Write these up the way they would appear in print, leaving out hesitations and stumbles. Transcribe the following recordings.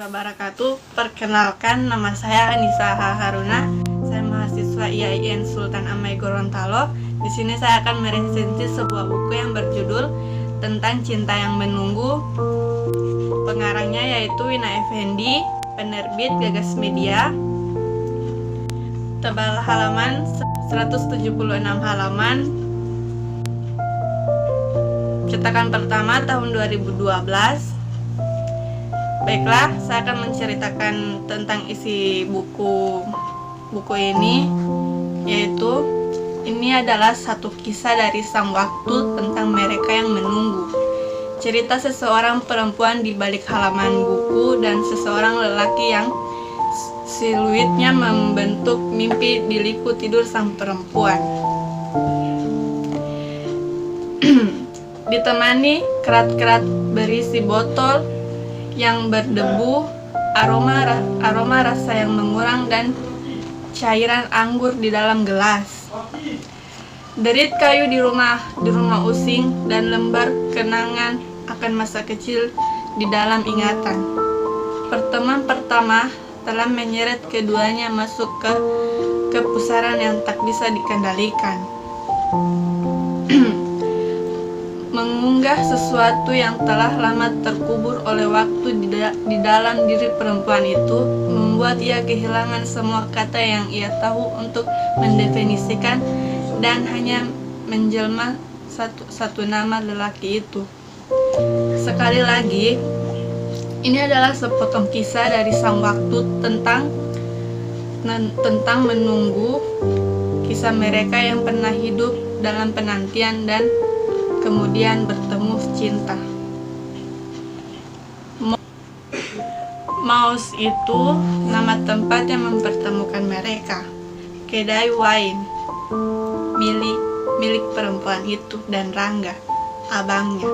Wabarakatuh. Perkenalkan, nama saya Anissa Haruna. Saya mahasiswa IAIN Sultan Amai Gorontalo. Di sini saya akan meresensi sebuah buku yang berjudul Tentang Cinta yang Menunggu. Pengarangnya yaitu Wina Effendi, penerbit Gagas Media. Tebal halaman 176 halaman. Cetakan pertama tahun 2012. Baiklah, saya akan menceritakan tentang isi buku ini, yaitu ini adalah satu kisah dari sang waktu tentang mereka yang menunggu. Cerita seseorang perempuan di balik halaman buku dan seseorang lelaki yang siluetnya membentuk mimpi di liku tidur sang perempuan. Ditemani kerat-kerat berisi botol yang berdebu, aroma rasa yang mengurang, dan cairan anggur di dalam gelas. Derit kayu di rumah using, dan lembar kenangan akan masa kecil di dalam ingatan. Pertemuan pertama telah menyeret keduanya masuk ke kepusaran yang tak bisa dikendalikan. Mengunggah sesuatu yang telah lama terkubur oleh waktu di dalam diri perempuan itu membuat ia kehilangan semua kata yang ia tahu untuk mendefinisikan dan hanya menjelma satu nama lelaki itu. Sekali lagi, ini adalah sepotong kisah dari sang waktu tentang menunggu, kisah mereka yang pernah hidup dalam penantian dan kemudian bertemu cinta. Maus itu nama tempat yang mempertemukan mereka. Kedai wine milik perempuan itu dan Rangga, abangnya.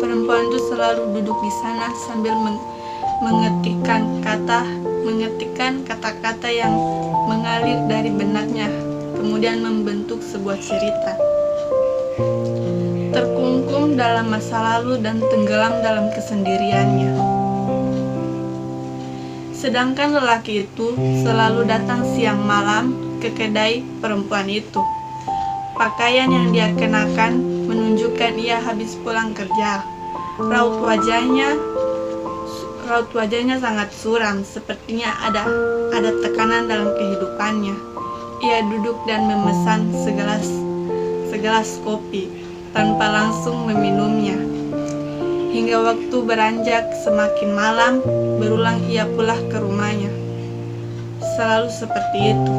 Perempuan itu selalu duduk di sana sambil mengetikkan kata-kata yang mengalir dari benaknya, kemudian membentuk sebuah cerita. Terkungkung dalam masa lalu dan tenggelam dalam kesendiriannya. Sedangkan lelaki itu selalu datang siang malam ke kedai perempuan itu. Pakaian yang dia kenakan menunjukkan ia habis pulang kerja. Raut wajahnya sangat suram, sepertinya ada tekanan dalam kehidupannya. Ia duduk dan memesan segelas kopi tanpa langsung meminumnya. Hingga waktu beranjak semakin malam, berulang ia pulang ke rumahnya. Selalu seperti itu.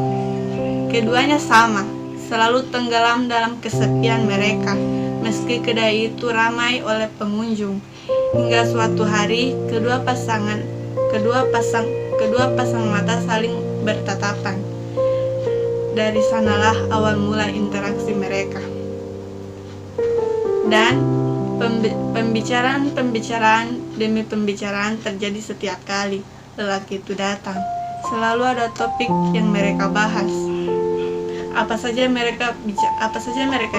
Keduanya sama, selalu tenggelam dalam kesepian mereka, meski kedai itu ramai oleh pengunjung. Hingga suatu hari, kedua pasang mata saling bertatapan. Dari sanalah awal mula interaksi mereka. Dan pembicaraan demi pembicaraan terjadi setiap kali lelaki itu datang. Selalu ada topik yang mereka bahas. Apa saja mereka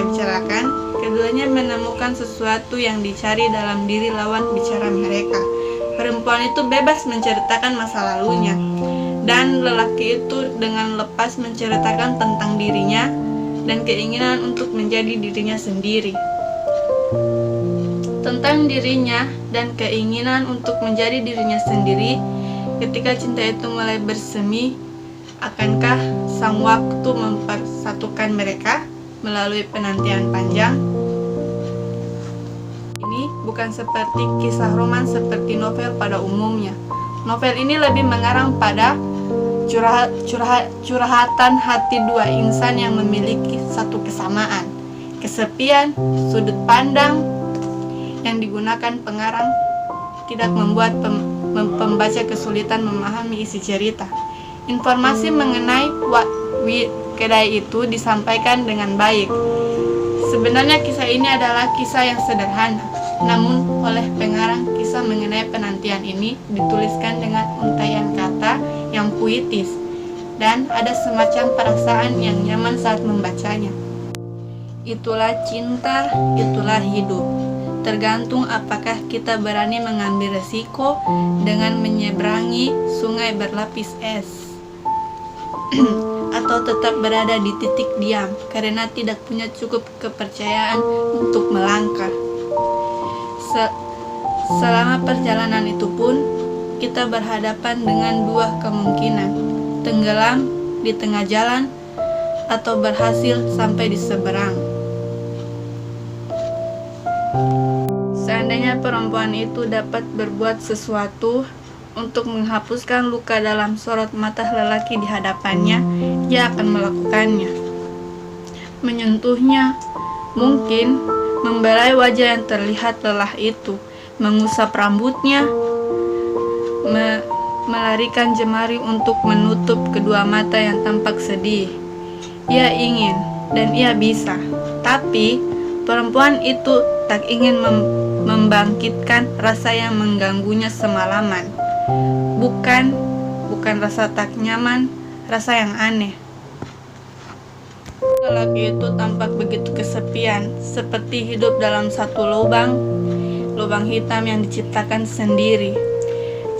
bicarakan, keduanya menemukan sesuatu yang dicari dalam diri lawan bicara mereka. Perempuan itu bebas menceritakan masa lalunya, dan lelaki itu dengan lepas menceritakan tentang dirinya dan keinginan untuk menjadi dirinya sendiri. Tentang dirinya dan keinginan untuk menjadi dirinya sendiri. Ketika cinta itu mulai bersemi, akankah sang waktu mempersatukan mereka melalui penantian panjang? Ini bukan seperti kisah roman seperti novel pada umumnya. Novel ini lebih mengarang pada curhatan hati dua insan yang memiliki satu kesamaan, kesepian. Sudut pandang yang digunakan pengarang tidak membuat pembaca kesulitan memahami isi cerita. Informasi mengenai kedai itu disampaikan dengan baik. Sebenarnya kisah ini adalah kisah yang sederhana, namun oleh pengarang kisah mengenai penantian ini dituliskan dengan untaian kata yang puitis dan ada semacam perasaan yang nyaman saat membacanya. Itulah cinta, itulah hidup. Tergantung apakah kita berani mengambil resiko dengan menyeberangi sungai berlapis es atau tetap berada di titik diam karena tidak punya cukup kepercayaan untuk melangkah. Selama perjalanan itu pun kita berhadapan dengan dua kemungkinan: tenggelam di tengah jalan atau berhasil sampai di seberang. Seandainya perempuan itu dapat berbuat sesuatu untuk menghapuskan luka dalam sorot mata lelaki di hadapannya, dia akan melakukannya. Menyentuhnya, mungkin membelai wajah yang terlihat lelah itu, mengusap rambutnya, melarikan jemari untuk menutup kedua mata yang tampak sedih. Ia ingin dan ia bisa, tapi perempuan itu tak ingin membangkitkan rasa yang mengganggunya semalaman. Bukan rasa tak nyaman, rasa yang aneh. Lelaki itu tampak begitu kesepian, seperti hidup dalam satu lubang hitam yang diciptakan sendiri.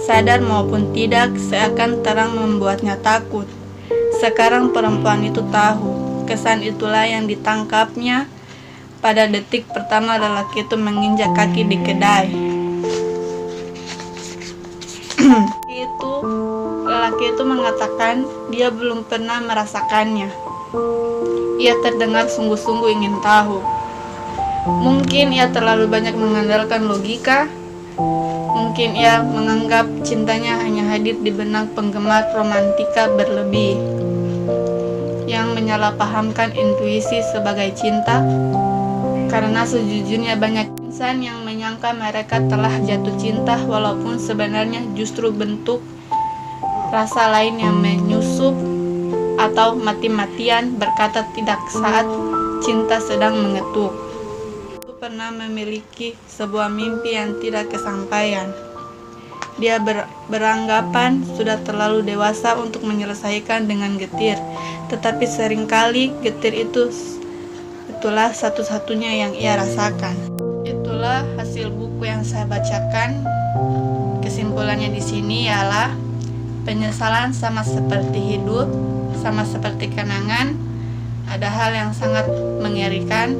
Sadar maupun tidak, seakan terang membuatnya takut. Sekarang perempuan itu tahu, kesan itulah yang ditangkapnya pada detik pertama lelaki itu menginjak kaki di kedai. Lelaki itu mengatakan dia belum pernah merasakannya. Ia terdengar sungguh-sungguh ingin tahu. Mungkin ia terlalu banyak mengandalkan logika. Mungkin ia menganggap cintanya hanya hadir di benak penggemar romantika berlebih yang menyalahpahamkan intuisi sebagai cinta. Karena sejujurnya banyak insan yang menyangka mereka telah jatuh cinta, walaupun sebenarnya justru bentuk rasa lain yang menyusup atau mati-matian berkata tidak saat cinta sedang mengetuk. Aku pernah memiliki sebuah mimpi yang tidak kesampaian. Dia beranggapan sudah terlalu dewasa untuk menyelesaikan dengan getir, tetapi seringkali getir itulah satu-satunya yang ia rasakan. Itulah hasil buku yang saya bacakan. Kesimpulannya di sini ialah penyesalan sama seperti hidup, sama seperti kenangan. Ada hal yang sangat mengerikan.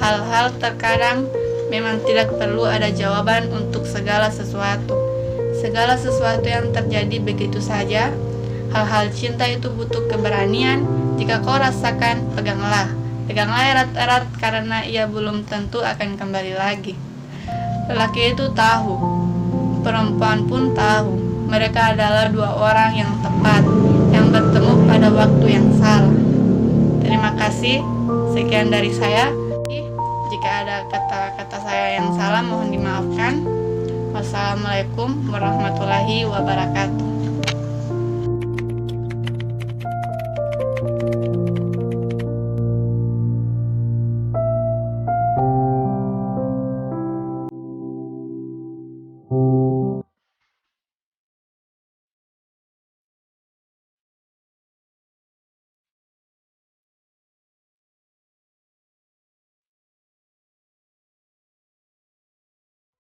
Hal-hal terkadang memang tidak perlu ada jawaban untuk segala sesuatu. Segala sesuatu yang terjadi begitu saja. Hal-hal cinta itu butuh keberanian. Jika kau rasakan, peganglah erat-erat karena ia belum tentu akan kembali lagi. Lelaki itu tahu, perempuan pun tahu. Mereka adalah dua orang yang tepat, yang bertemu pada waktu yang salah. Terima kasih, sekian dari saya. Jika ada kata-kata saya yang salah, mohon dimaafkan. Wassalamualaikum warahmatullahi wabarakatuh.